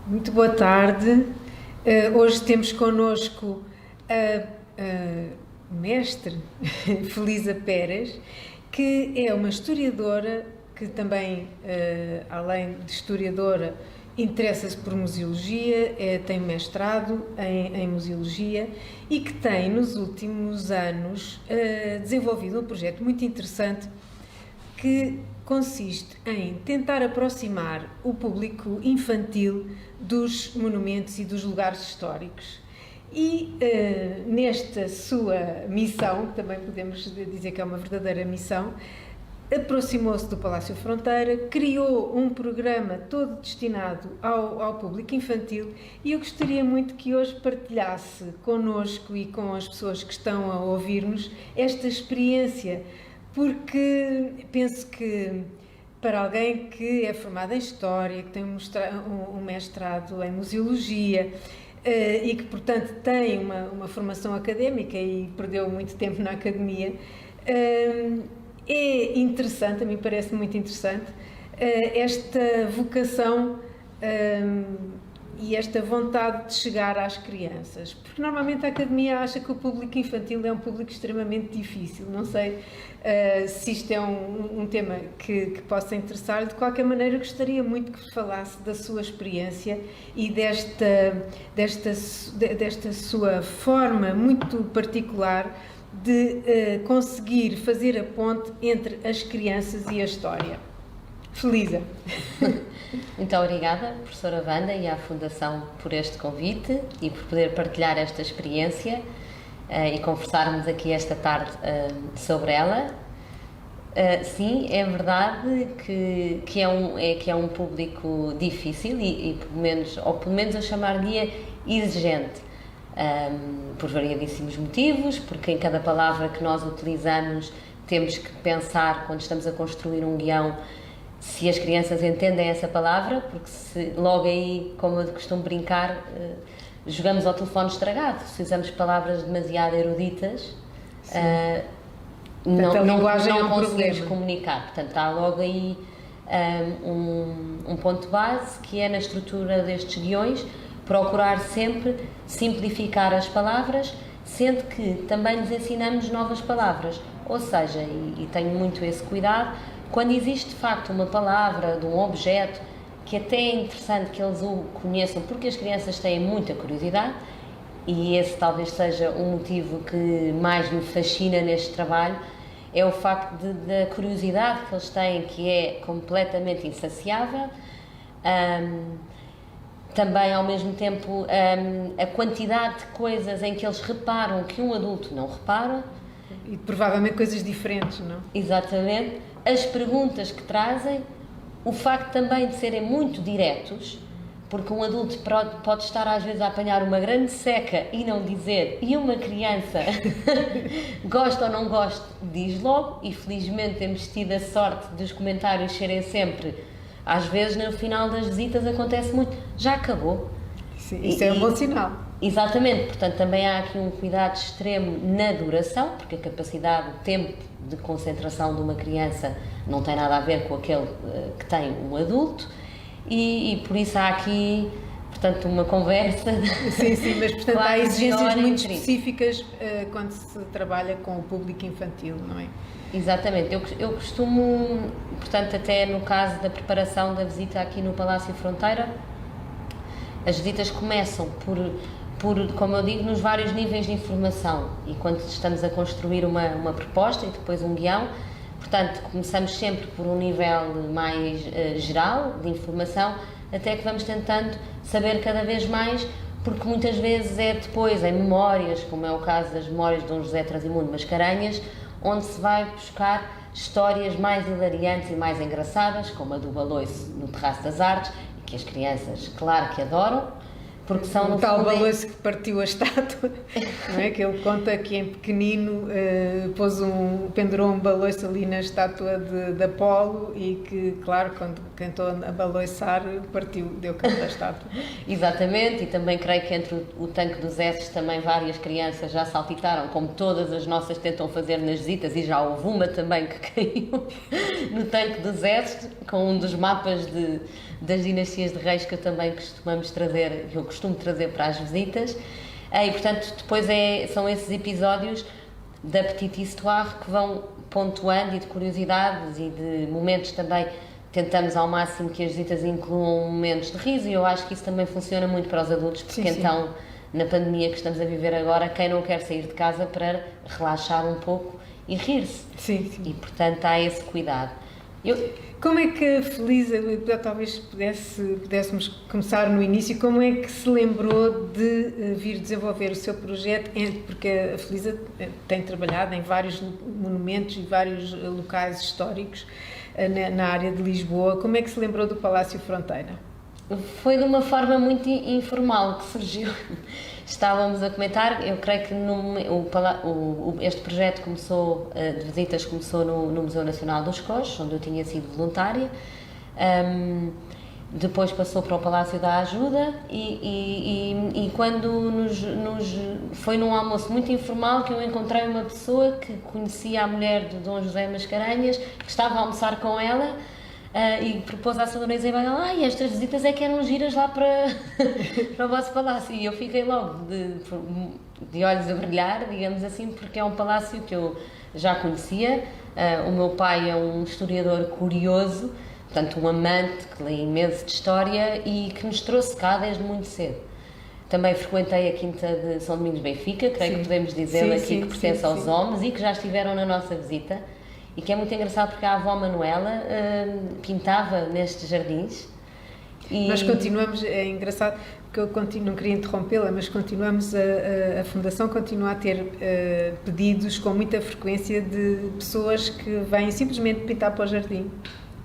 Muito boa tarde. Hoje temos connosco a mestre Felisa Pérez, que é uma historiadora que também, além de historiadora, interessa-se por museologia, tem mestrado em museologia e que tem, nos últimos anos, desenvolvido um projeto muito interessante que consiste em tentar aproximar o público infantil dos monumentos e dos lugares históricos. E nesta sua missão, que também podemos dizer que é uma verdadeira missão, aproximou-se do Palácio Fronteira, criou um programa todo destinado ao público infantil e eu gostaria muito que hoje partilhasse connosco e com as pessoas que estão a ouvir-nos esta experiência, porque penso que para alguém que é formado em História, que tem um mestrado em Museologia e que, portanto, tem uma formação académica e perdeu muito tempo na academia, é interessante, a mim parece muito interessante, esta vocação e esta vontade de chegar às crianças, porque normalmente a academia acha que o público infantil é um público extremamente difícil. Não sei se isto é um tema que possa interessar. De qualquer maneira, gostaria muito que falasse da sua experiência e desta sua forma muito particular de conseguir fazer a ponte entre as crianças e a história. Felisa. Muito obrigada, professora Wanda, e à Fundação por este convite e por poder partilhar esta experiência e conversarmos aqui esta tarde sobre ela. Sim, é verdade que é um público difícil e pelo menos eu chamar-lhe exigente, por variadíssimos motivos, porque em cada palavra que nós utilizamos temos que pensar, quando estamos a construir um guião, se as crianças entendem essa palavra, porque logo aí, como eu costumo brincar, jogamos ao telefone estragado. Se usamos palavras demasiado eruditas, não conseguimos comunicar. Portanto, há logo aí um ponto base, que é na estrutura destes guiões, procurar sempre simplificar as palavras, sendo que também nos ensinamos novas palavras. Ou seja, e tenho muito esse cuidado, quando existe de facto uma palavra, de um objeto, que até é interessante que eles o conheçam, porque as crianças têm muita curiosidade, e esse talvez seja o motivo que mais me fascina neste trabalho, é o facto da curiosidade que eles têm, que é completamente insaciável, também ao mesmo tempo a quantidade de coisas em que eles reparam que um adulto não repara. E provavelmente coisas diferentes, não? Exatamente. As perguntas que trazem, o facto também de serem muito diretos, porque um adulto pode estar às vezes a apanhar uma grande seca e não dizer, e uma criança gosta ou não gosta, diz logo, e felizmente temos tido a sorte dos comentários serem sempre, às vezes no final das visitas acontece muito, já acabou. Sim, isso é um bom sinal. Exatamente, portanto também há aqui um cuidado extremo na duração, porque a capacidade, o tempo de concentração de uma criança não tem nada a ver com aquele que tem um adulto e por isso há aqui, portanto, uma conversa. Sim, mas portanto há exigências muito específicas quando se trabalha com o público infantil, não é? Exatamente, eu costumo, portanto, até no caso da preparação da visita aqui no Palácio Fronteira, as visitas começam por, como eu digo, nos vários níveis de informação, e quando estamos a construir uma proposta e depois um guião, portanto, começamos sempre por um nível mais geral de informação, até que vamos tentando saber cada vez mais, porque muitas vezes é depois em memórias, como é o caso das memórias de Dom José Trasimundo Mascarenhas, onde se vai buscar histórias mais hilariantes e mais engraçadas, como a do Baloiço no Terraço das Artes, que as crianças, claro que adoram, porque são o tal baloiço que partiu a estátua, não é? Que ele conta que em pequenino pendurou um baloiço ali na estátua de Apolo e que, claro, quando tentou abaloiçar, deu cabo da estátua. Exatamente, e também creio que entre o tanque dos Esses também várias crianças já saltitaram, como todas as nossas tentam fazer nas visitas, e já houve uma também que caiu no tanque dos Esses, com um dos mapas das dinastias de reis que eu também costumo trazer para as visitas. E portanto depois são esses episódios da Petite Histoire que vão pontuando, e de curiosidades e de momentos também. Tentamos ao máximo que as visitas incluam momentos de riso, e eu acho que isso também funciona muito para os adultos, porque sim, então, na pandemia que estamos a viver agora, quem não quer sair de casa para relaxar um pouco e rir-se? Sim. E portanto há esse cuidado. Como é que a Felisa, talvez pudéssemos começar no início, como é que se lembrou de vir desenvolver o seu projeto? Porque a Felisa tem trabalhado em vários monumentos e vários locais históricos na área de Lisboa. Como é que se lembrou do Palácio Fronteira? Foi de uma forma muito informal que surgiu. Estávamos a comentar, eu creio que este projeto de visitas começou no Museu Nacional dos Coches, onde eu tinha sido voluntária. Depois passou para o Palácio da Ajuda e quando foi num almoço muito informal que eu encontrei uma pessoa que conhecia a mulher de Dom José Mascarenhas, que estava a almoçar com ela, e propôs à Sra. Dona Isabel: estas visitas é que eram giras lá para o vosso palácio. E eu fiquei logo de olhos a brilhar, digamos assim, porque é um palácio que eu já conhecia. O meu pai é um historiador curioso, portanto um amante que lê imenso de história e que nos trouxe cá desde muito cedo. Também frequentei a Quinta de São Domingos Benfica, creio que podemos dizer aqui que pertence aos homens e que já estiveram na nossa visita. E que é muito engraçado porque a avó Manuela pintava nestes jardins. Nós continuamos, é engraçado, porque eu não queria interrompê-la, mas a Fundação continua a ter pedidos com muita frequência de pessoas que vêm simplesmente pintar para o jardim.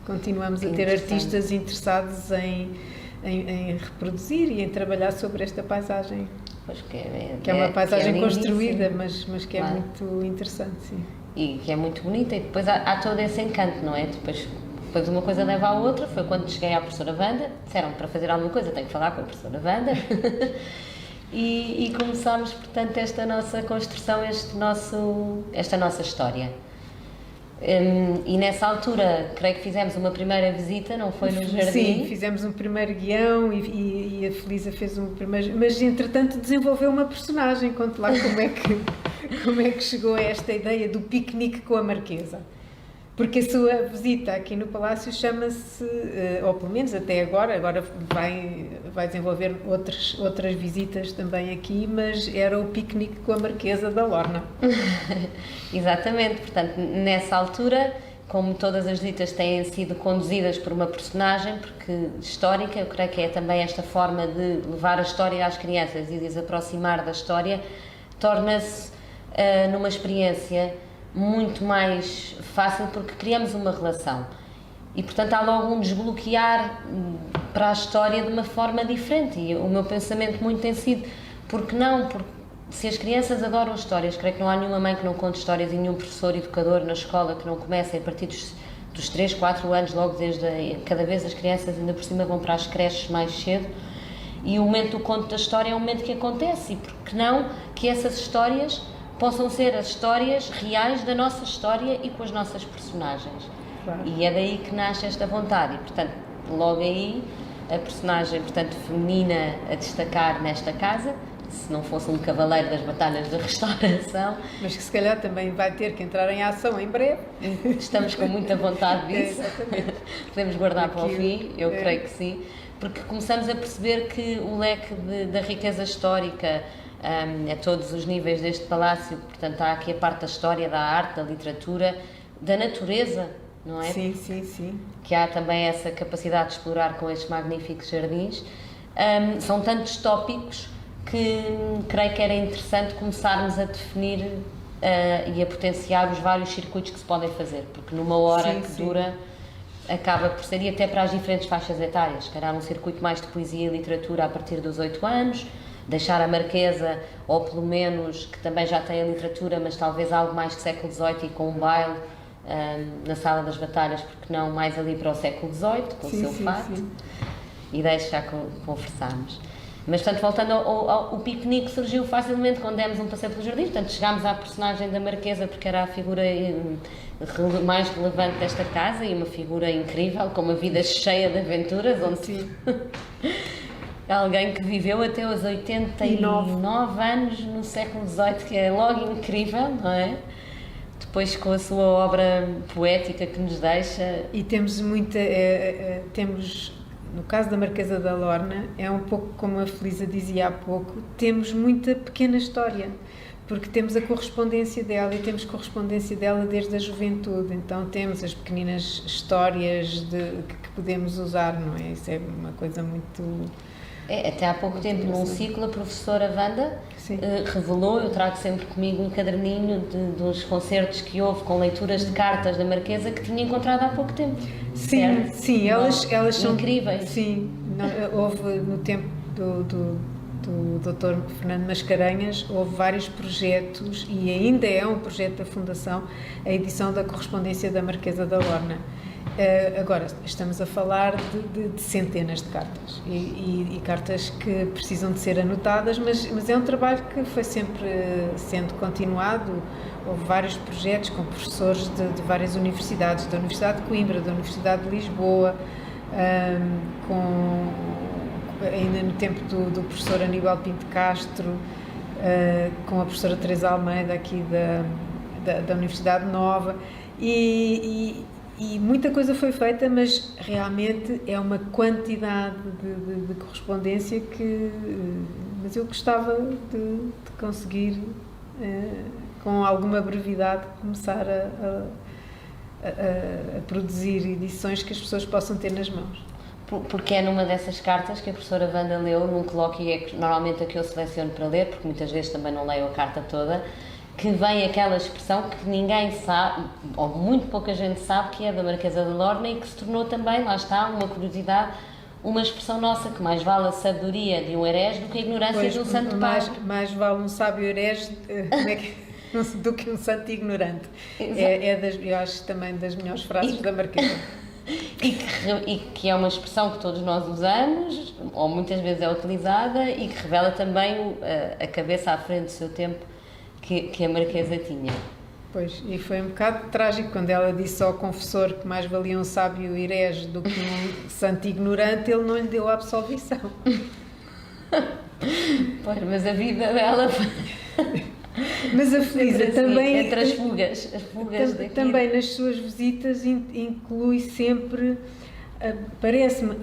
Continuamos a ter artistas interessados em reproduzir e em trabalhar sobre esta paisagem. Pois que é uma paisagem construída, mas que é muito interessante, sim. E que é muito bonita, e depois há todo esse encanto, não é? Depois uma coisa leva à outra. Foi quando cheguei à professora Wanda, disseram-me para fazer alguma coisa tenho que falar com a professora Wanda e começámos, portanto, esta nossa construção, esta nossa história. E nessa altura, creio que fizemos uma primeira visita, não foi no jardim? Sim, fizemos um primeiro guião e a Felisa fez um primeiro... Mas, entretanto, desenvolveu uma personagem. Conte lá como é que chegou a esta ideia do piquenique com a Marquesa. Porque a sua visita aqui no Palácio chama-se, ou pelo menos até agora vai desenvolver outras visitas também aqui, mas era o piquenique com a Marquesa da Lorna. Exatamente, portanto, nessa altura, como todas as visitas têm sido conduzidas por uma personagem, porque histórica, eu creio que é também esta forma de levar a história às crianças e de as aproximar da história, torna-se numa experiência muito mais fácil porque criamos uma relação e, portanto, há logo um desbloquear para a história de uma forma diferente. E o meu pensamento muito tem sido, porque não? Porque se as crianças adoram histórias, creio que não há nenhuma mãe que não conte histórias e nenhum professor educador na escola que não comece a partir dos 3, 4 anos, logo cada vez as crianças ainda por cima vão para as creches mais cedo, e o momento do conto da história é um momento que acontece, e porque não que essas histórias possam ser as histórias reais da nossa história e com as nossas personagens. Claro. E é daí que nasce esta vontade. E, portanto, logo aí, a personagem, portanto, feminina a destacar nesta casa, se não fosse um cavaleiro das batalhas da restauração. Mas que se calhar também vai ter que entrar em ação em breve. Estamos com muita vontade disso. Exatamente. Podemos guardar para o fim, eu creio que sim. Porque começamos a perceber que o leque da riqueza histórica a todos os níveis deste palácio, portanto há aqui a parte da história, da arte, da literatura, da natureza, não é? Sim, sim, sim. Que há também essa capacidade de explorar com estes magníficos jardins. São tantos tópicos que creio que era interessante começarmos a definir e a potenciar os vários circuitos que se podem fazer, porque numa hora que dura acaba por ser, e até para as diferentes faixas etárias, calhar um circuito mais de poesia e literatura a partir dos 8 anos, deixar a Marquesa, ou pelo menos que também já tem a literatura, mas talvez algo mais de século XVIII e com um baile na Sala das Batalhas, porque não mais ali para o século XVIII, com o seu fato, e deixo já conversarmos. Mas, portanto, voltando o piquenique surgiu facilmente quando demos um passeio pelo jardim, portanto, chegámos à personagem da Marquesa porque era a figura mais relevante desta casa e uma figura incrível, com uma vida cheia de aventuras, onde alguém que viveu até aos 89 anos no século XVIII, que é logo incrível, não é? Depois com a sua obra poética que nos deixa... E temos muita... No caso da Marquesa da Lorna, é um pouco como a Felisa dizia há pouco, temos muita pequena história, porque temos a correspondência dela e temos correspondência dela desde a juventude, então temos as pequeninas histórias que podemos usar, não é? Isso é uma coisa muito... até há pouco tempo, num ciclo, a professora Wanda revelou, eu trago sempre comigo um caderninho dos concertos que houve com leituras de cartas da Marquesa que tinha encontrado há pouco tempo. Sim, elas são incríveis. Sim, houve no tempo do Dr. Fernando Mascarenhas, houve vários projetos e ainda é um projeto da Fundação, a edição da correspondência da Marquesa da Lorna. Agora, estamos a falar de centenas de cartas e cartas que precisam de ser anotadas, mas é um trabalho que foi sempre sendo continuado. Houve vários projetos com professores de várias universidades, da Universidade de Coimbra, da Universidade de Lisboa, ainda no tempo do professor Aníbal Pinto Castro, com a professora Teresa Almeida aqui da Universidade Nova, e muita coisa foi feita, mas realmente é uma quantidade de correspondência mas eu gostava de conseguir, com alguma brevidade, começar a produzir edições que as pessoas possam ter nas mãos. Porque é numa dessas cartas que a professora Wanda leu, num colóquio, e é normalmente a que eu seleciono para ler, porque muitas vezes também não leio a carta toda, que vem aquela expressão que ninguém sabe, ou muito pouca gente sabe, que é da Marquesa da Lorna e que se tornou também, lá está, uma curiosidade, uma expressão nossa, que mais vale a sabedoria de um herege do que a ignorância de um santo padre. Mais vale um sábio herege do que um santo ignorante. Eu acho também das melhores frases da Marquesa. E que é uma expressão que todos nós usamos, ou muitas vezes é utilizada, e que revela também a cabeça à frente do seu tempo que a Marquesa tinha. Pois, e foi um bocado trágico quando ela disse ao confessor que mais valia um sábio herege do que um santo ignorante, ele não lhe deu a absolvição. Pois, mas a vida dela... Mas a Felisa também... Entre as fugas daqui. Também nas suas visitas inclui sempre, parece-me,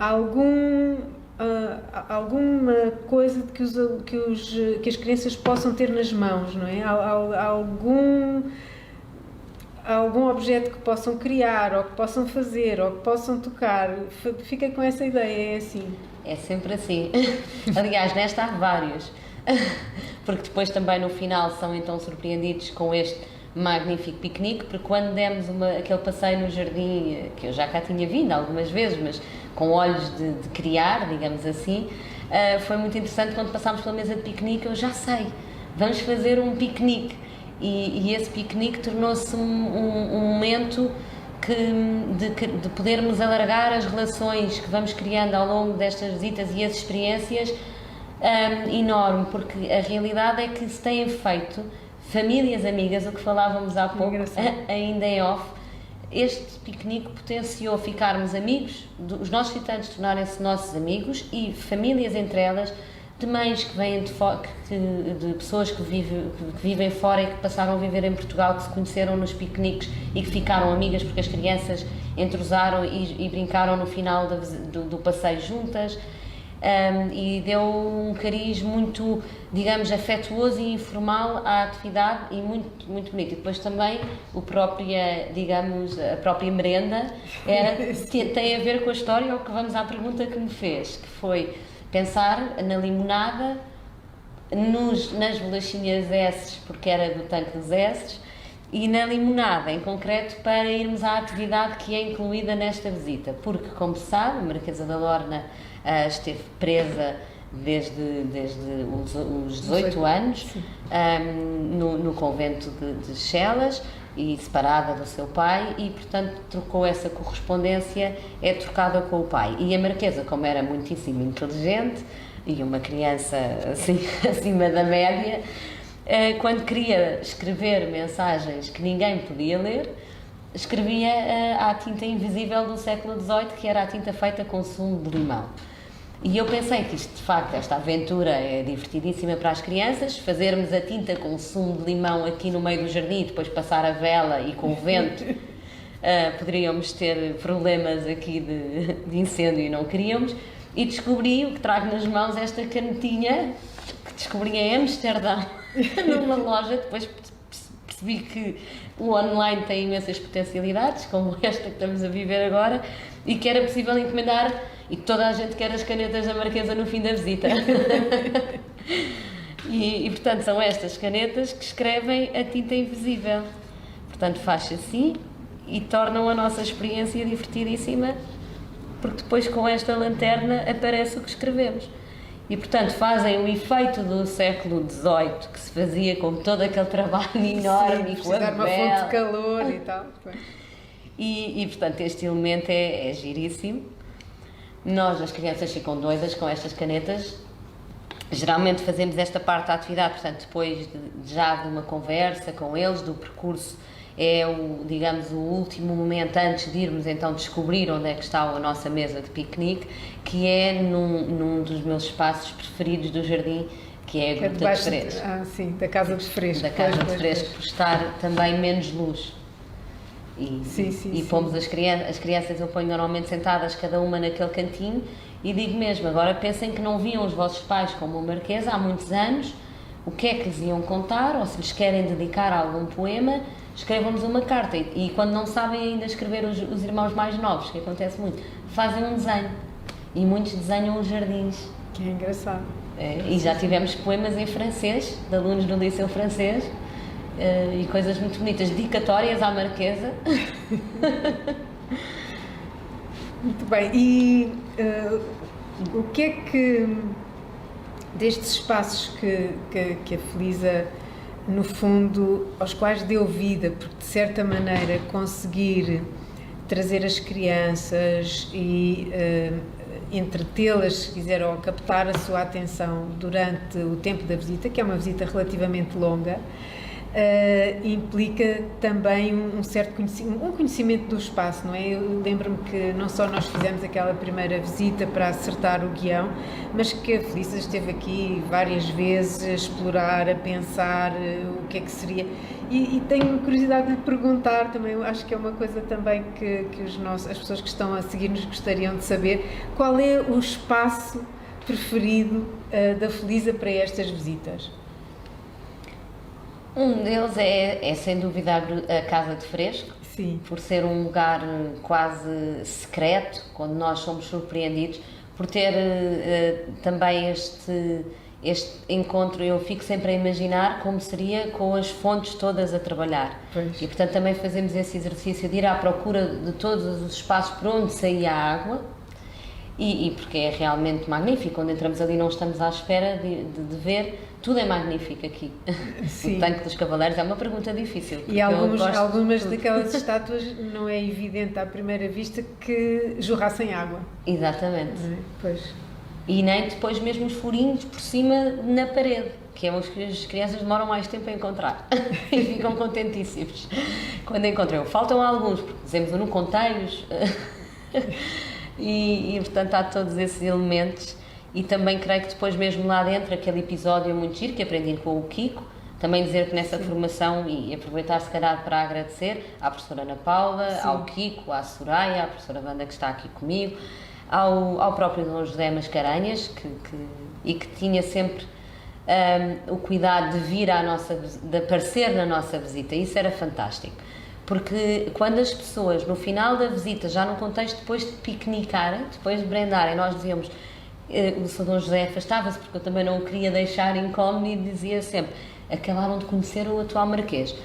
alguma coisa que as crianças possam ter nas mãos, não é? Algum objeto que possam criar, ou que possam fazer, ou que possam tocar. Fica com essa ideia, é assim. É sempre assim. Aliás, nesta há vários. Porque depois também no final são então surpreendidos com este magnífico piquenique, porque quando demos aquele passeio no jardim, que eu já cá tinha vindo algumas vezes, mas com olhos de criar, digamos assim, foi muito interessante quando passámos pela mesa de piquenique. Eu já sei, vamos fazer um piquenique, e esse piquenique tornou-se um momento de podermos alargar as relações que vamos criando ao longo destas visitas e as experiências, enorme, porque a realidade é que se têm feito famílias amigas, o que falávamos há pouco, ainda em off. Este piquenique potenciou ficarmos amigos, os nossos visitantes tornarem-se nossos amigos, e famílias entre elas, de mães que vêm de pessoas que vivem fora e que passaram a viver em Portugal, que se conheceram nos piqueniques e que ficaram amigas porque as crianças entrosaram e brincaram no final do passeio juntas. E deu um cariz muito, digamos, afetuoso e informal à atividade, e muito, muito bonito. E depois também a própria merenda tem a ver com a história, ou que vamos à pergunta que me fez, que foi pensar na limonada, nas bolachinhas Esses, porque era do tanque dos Esses, e na limonada, em concreto, para irmos à atividade que é incluída nesta visita, porque, como se sabe, a Marquesa da Lorna esteve presa desde os 18 anos no convento de Chelas e separada do seu pai, e portanto trocou essa correspondência, é trocada com o pai. E a Marquesa, como era muitíssimo inteligente e uma criança assim, acima da média, quando queria escrever mensagens que ninguém podia ler, escrevia à tinta invisível do século XVIII, que era a tinta feita com sumo de limão. E eu pensei que isto, de facto, esta aventura é divertidíssima para as crianças, fazermos a tinta com sumo de limão aqui no meio do jardim, depois passar a vela e com o vento, poderíamos ter problemas aqui de incêndio e não queríamos, e descobri, o que trago nas mãos, esta canetinha, que descobri em Amsterdão, numa loja. Depois percebi que o online tem imensas potencialidades, como esta que estamos a viver agora, e que era possível encomendar, e toda a gente quer as canetas da Marquesa no fim da visita. e portanto são estas canetas que escrevem a tinta invisível. Portanto faz-se assim e tornam a nossa experiência divertidíssima, porque depois com esta lanterna aparece o que escrevemos. E portanto fazem o efeito do século XVIII, que se fazia com todo aquele trabalho enorme, sim, com a vela, uma fonte de calor e tal. E portanto este elemento é giríssimo. Nós, as crianças, ficam doidas com estas canetas. Geralmente fazemos esta parte da atividade, portanto, depois já de uma conversa com eles, do percurso, é digamos, o último momento antes de irmos então descobrir onde é que está a nossa mesa de piquenique, que é num dos meus espaços preferidos do jardim, que é a Gruta dos Freixos. Sim, da Casa dos Freixos. Da Casa dos Freixos, por estar também menos luz. E pomos as crianças, eu ponho normalmente sentadas cada uma naquele cantinho, e digo mesmo, agora pensem que não viam os vossos pais como a Marquesa há muitos anos, o que é que lhes iam contar, ou se lhes querem dedicar algum poema, escrevam-nos uma carta. E quando não sabem ainda escrever, os irmãos mais novos, que acontece muito, fazem um desenho, e muitos desenham os jardins. Que é engraçado. E já tivemos poemas em francês, de alunos do Liceu Francês, e coisas muito bonitas, dedicatórias à Marquesa. Muito bem, e o que é que, destes espaços que a Felisa, no fundo, aos quais deu vida, porque de certa maneira conseguir trazer as crianças e entretê-las, se quiser, ou captar a sua atenção durante o tempo da visita, que é uma visita relativamente longa, implica também um certo conhecimento do espaço, não é? Eu lembro-me que não só nós fizemos aquela primeira visita para acertar o guião, mas que a Felisa esteve aqui várias vezes a explorar, a pensar o que é que seria, e tenho curiosidade de lhe perguntar também, eu acho que é uma coisa também que as pessoas que estão a seguir-nos gostariam de saber, qual é o espaço preferido da Felisa para estas visitas? Um deles é sem dúvida a Casa de Fresco. Sim. Por ser um lugar quase secreto, quando nós somos surpreendidos, por ter também este encontro. Eu fico sempre a imaginar como seria com as fontes todas a trabalhar. Pois. E portanto também fazemos esse exercício de ir à procura de todos os espaços por onde saía a água, e porque é realmente magnífico. Quando entramos ali não estamos à espera de ver. Tudo é magnífico aqui. Sim. O Tanque dos Cavaleiros é uma pergunta difícil. E algumas daquelas estátuas não é evidente à primeira vista que jorrassem água. Exatamente. Não é? Pois. E nem depois mesmo os furinhos por cima na parede, que é os que as crianças demoram mais tempo a encontrar e ficam contentíssimos quando encontram. Faltam alguns, porque dizemos no conteiros e portanto há todos esses elementos. E também creio que depois mesmo lá dentro, aquele episódio muito giro que aprendi com o Kiko, também dizer que nessa formação, e aproveitar se calhar para agradecer à professora Ana Paula, sim, ao Kiko, à Soraya, à professora Wanda que está aqui comigo, ao próprio Dom José Mascarenhas, que tinha sempre o cuidado de vir de aparecer na nossa visita. Isso era fantástico, porque quando as pessoas no final da visita, já no contexto depois de piquenicarem, depois de brendarem, nós dizíamos, o Sr. Dom José afastava-se porque eu também não o queria deixar incómodo, e dizia sempre, acabaram de conhecer o atual Marquês.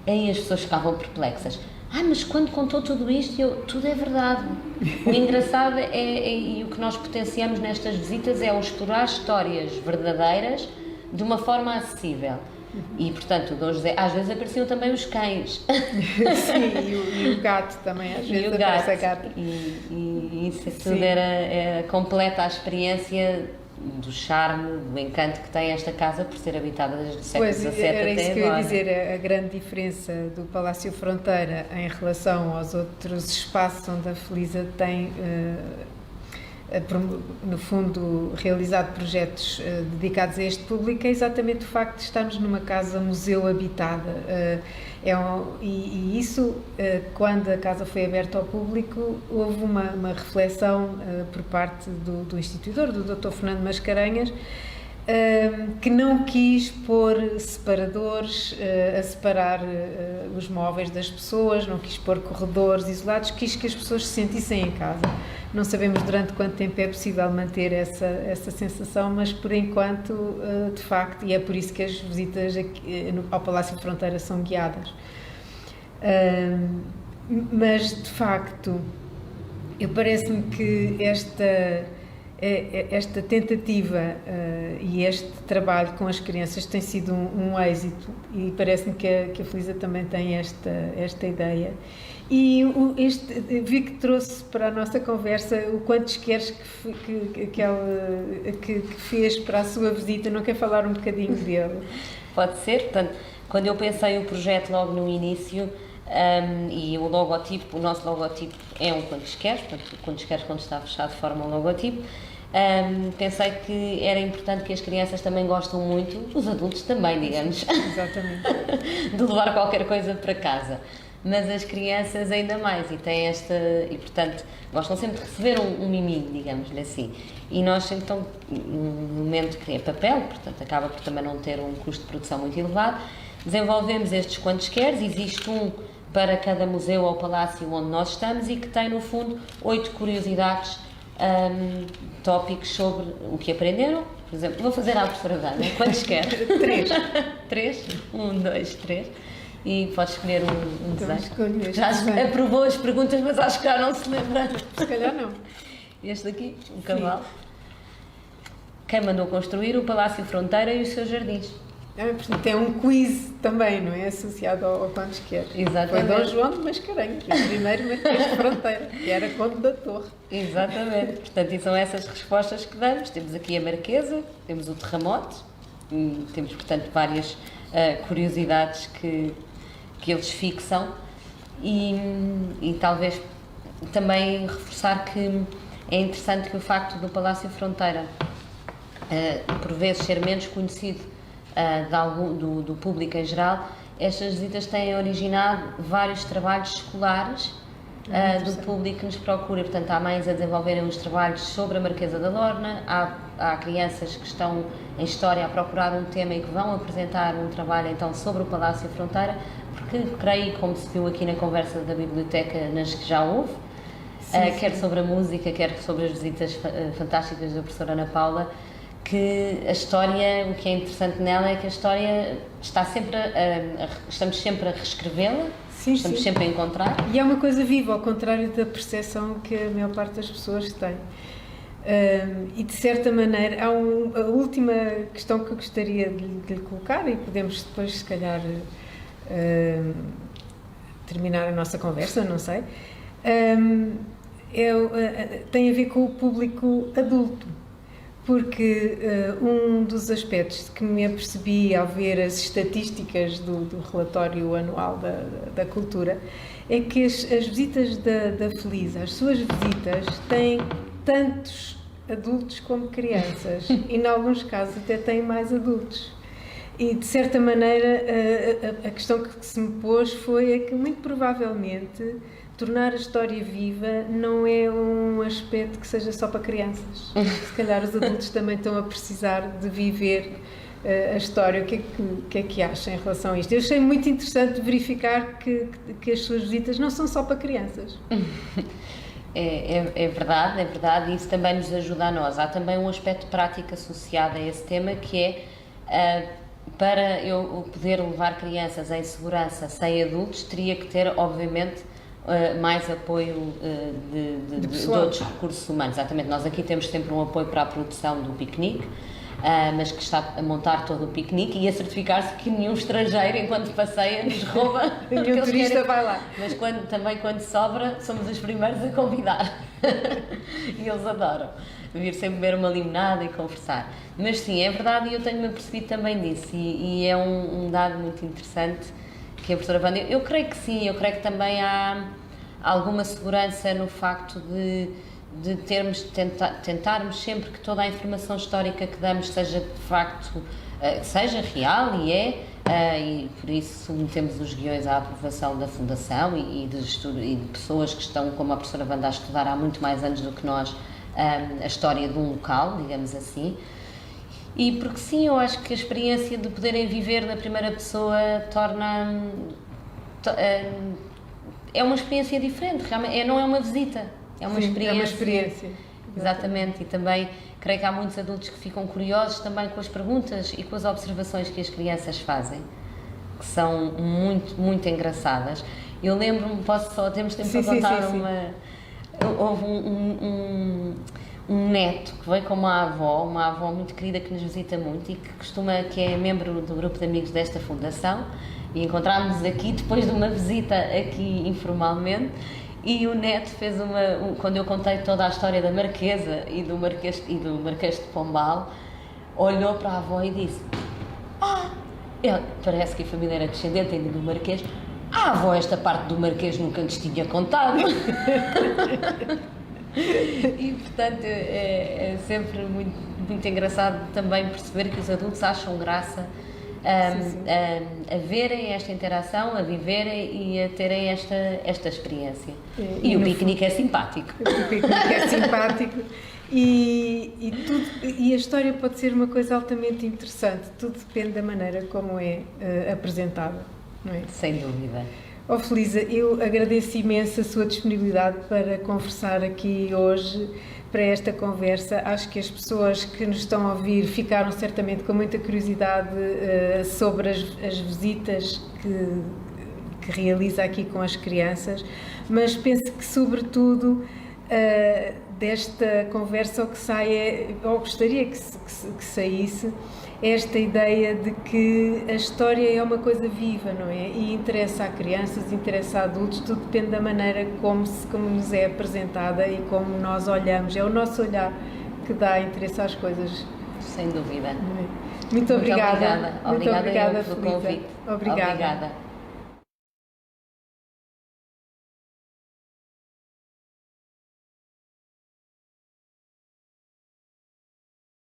aí as pessoas ficavam perplexas. Mas quando contou tudo isto, tudo é verdade. O engraçado e o que nós potenciamos nestas visitas é o explorar histórias verdadeiras de uma forma acessível. E, portanto, o Dom José, às vezes apareciam também os cães. Sim, e o gato também, às vezes aparece a gata. E isso tudo completa a experiência do charme, do encanto que tem esta casa por ser habitada desde o século XVII até agora. Era isso que eu ia dizer, a grande diferença do Palácio Fronteira em relação aos outros espaços onde a Felisa tem, no fundo, realizado projetos dedicados a este público, é exatamente o facto de estarmos numa casa-museu habitada. E isso, quando a casa foi aberta ao público, houve uma reflexão por parte do instituidor, do Dr. Fernando Mascarenhas, que não quis pôr separadores a separar os móveis das pessoas, não quis pôr corredores isolados, quis que as pessoas se sentissem em casa. Não sabemos durante quanto tempo é possível manter essa sensação, mas por enquanto, de facto, e é por isso que as visitas ao Palácio de Fronteira são guiadas. Mas, de facto, parece-me que esta tentativa e este trabalho com as crianças tem sido um êxito, e parece-me que a Felisa também tem esta ideia. E vi que trouxe para a nossa conversa o quantos queres que fez para a sua visita. Não quer falar um bocadinho dele? Pode ser. Portanto, quando eu pensei o projeto logo no início, e o nosso logotipo é um quantos queres, portanto, quantos queres quando está fechado forma um logotipo, pensei que era importante que as crianças também gostam muito, os adultos também, digamos, exatamente, de levar qualquer coisa para casa. Mas as crianças ainda mais, e portanto gostam sempre de receber um miminho, digamos-lhe assim. E nós então, no momento que é papel, portanto acaba por também não ter um custo de produção muito elevado, desenvolvemos estes quantos queres, existe um para cada museu ou palácio onde nós estamos e que tem no fundo 8 curiosidades, tópicos sobre o que aprenderam. Por exemplo, vou fazer à professora Vânia, quantos quer? 3. 3? 1, 2, 3. E pode escolher um desenho. Já aprovou as perguntas, mas acho que já não se lembra. Se calhar não. Este daqui, um cavalo. Quem mandou construir o Palácio Fronteira e os seus jardins? Portanto, é um quiz também, não é? Associado ao quantos quer. Exatamente. Foi Dom João de Mascarenhas, o primeiro Marquês de Fronteira, que era Conde da Torre. Exatamente. Portanto, e são essas respostas que damos. Temos aqui a Marquesa, temos o terremoto, temos, portanto, várias curiosidades que eles fixam e talvez também reforçar que é interessante que o facto do Palácio Fronteira por vezes ser menos conhecido do público em geral, estas visitas têm originado vários trabalhos escolares do público que nos procura. Portanto, há mães a desenvolverem uns trabalhos sobre a Marquesa da Lorna, há crianças que estão em História a procurar um tema e que vão apresentar um trabalho então sobre o Palácio Fronteira, porque creio, como se viu aqui na conversa da biblioteca, nas que já houve, quer sobre a música, quer sobre as visitas fantásticas da professora Ana Paula, que a história, o que é interessante nela é que a história está sempre estamos sempre a reescrevê-la, estamos sempre a encontrar. E é uma coisa viva, ao contrário da percepção que a maior parte das pessoas tem. E de certa maneira, há a última questão que eu gostaria de lhe colocar, e podemos depois, se calhar, terminar a nossa conversa, não sei, tem a ver com o público adulto. Porque um dos aspectos que me apercebi ao ver as estatísticas do relatório anual da cultura é que as visitas da Felisa, as suas visitas, têm tantos adultos como crianças e, em alguns casos, até têm mais adultos. E, de certa maneira, a questão que se me pôs foi que, muito provavelmente, tornar a história viva não é um aspecto que seja só para crianças. Se calhar os adultos também estão a precisar de viver a história. O que é que acha em relação a isto? Eu achei muito interessante verificar que as suas visitas não são só para crianças. É verdade, e isso também nos ajuda a nós. Há também um aspecto prático associado a esse tema, que é para eu poder levar crianças em segurança sem adultos, teria que ter, obviamente, mais apoio de outros recursos humanos. Exatamente, nós aqui temos sempre um apoio para a produção do piquenique, mas que está a montar todo o piquenique e a certificar-se que nenhum estrangeiro, enquanto passeia, nos rouba. Nenhum turista vai lá. Mas também quando sobra, somos os primeiros a convidar. E eles adoram vir sempre beber uma limonada e conversar. Mas sim, é verdade, e eu tenho-me apercebido também disso, e é um dado muito interessante que a professora Wanda, eu creio que sim, eu creio que também há alguma segurança no facto de tentarmos sempre que toda a informação histórica que damos seja de facto, seja real, e por isso submetemos os guiões à aprovação da Fundação e de pessoas que estão, como a professora Wanda, a estudar há muito mais anos do que nós, a história de um local, digamos assim. E porque sim, eu acho que a experiência de poderem viver na primeira pessoa é uma experiência diferente, realmente, não é uma visita, é uma experiência. É uma experiência. Exatamente, e também creio que há muitos adultos que ficam curiosos também com as perguntas e com as observações que as crianças fazem, que são muito, muito engraçadas. Eu lembro-me, temos tempo para contar houve um neto que veio com uma avó muito querida que nos visita muito e que é membro do grupo de amigos desta fundação, e encontrámos-nos aqui depois de uma visita aqui informalmente, e o neto fez quando eu contei toda a história da Marquesa e do Marquês de Pombal, olhou para a avó e disse: parece que a família era descendente ainda do Marquês. Avó, esta parte do Marquês nunca nos tinha contado. E portanto é sempre muito, muito engraçado também perceber que os adultos acham graça a verem esta interação, a viverem e a terem esta experiência. E o piquenique é simpático. O piquenique é simpático e a história pode ser uma coisa altamente interessante, tudo depende da maneira como é apresentada, não é? Sem dúvida. Felisa, eu agradeço imenso a sua disponibilidade para conversar aqui hoje, para esta conversa. Acho que as pessoas que nos estão a ouvir ficaram certamente com muita curiosidade sobre as visitas que realiza aqui com as crianças, mas penso que, sobretudo, desta conversa o que sai ou gostaria que saísse, esta ideia de que a história é uma coisa viva, não é? E interessa a crianças, interessa a adultos, tudo depende da maneira como nos é apresentada e como nós olhamos. É o nosso olhar que dá interesse às coisas. Sem dúvida. Muito obrigada. Muito obrigada pelo convite. Obrigada. Obrigada.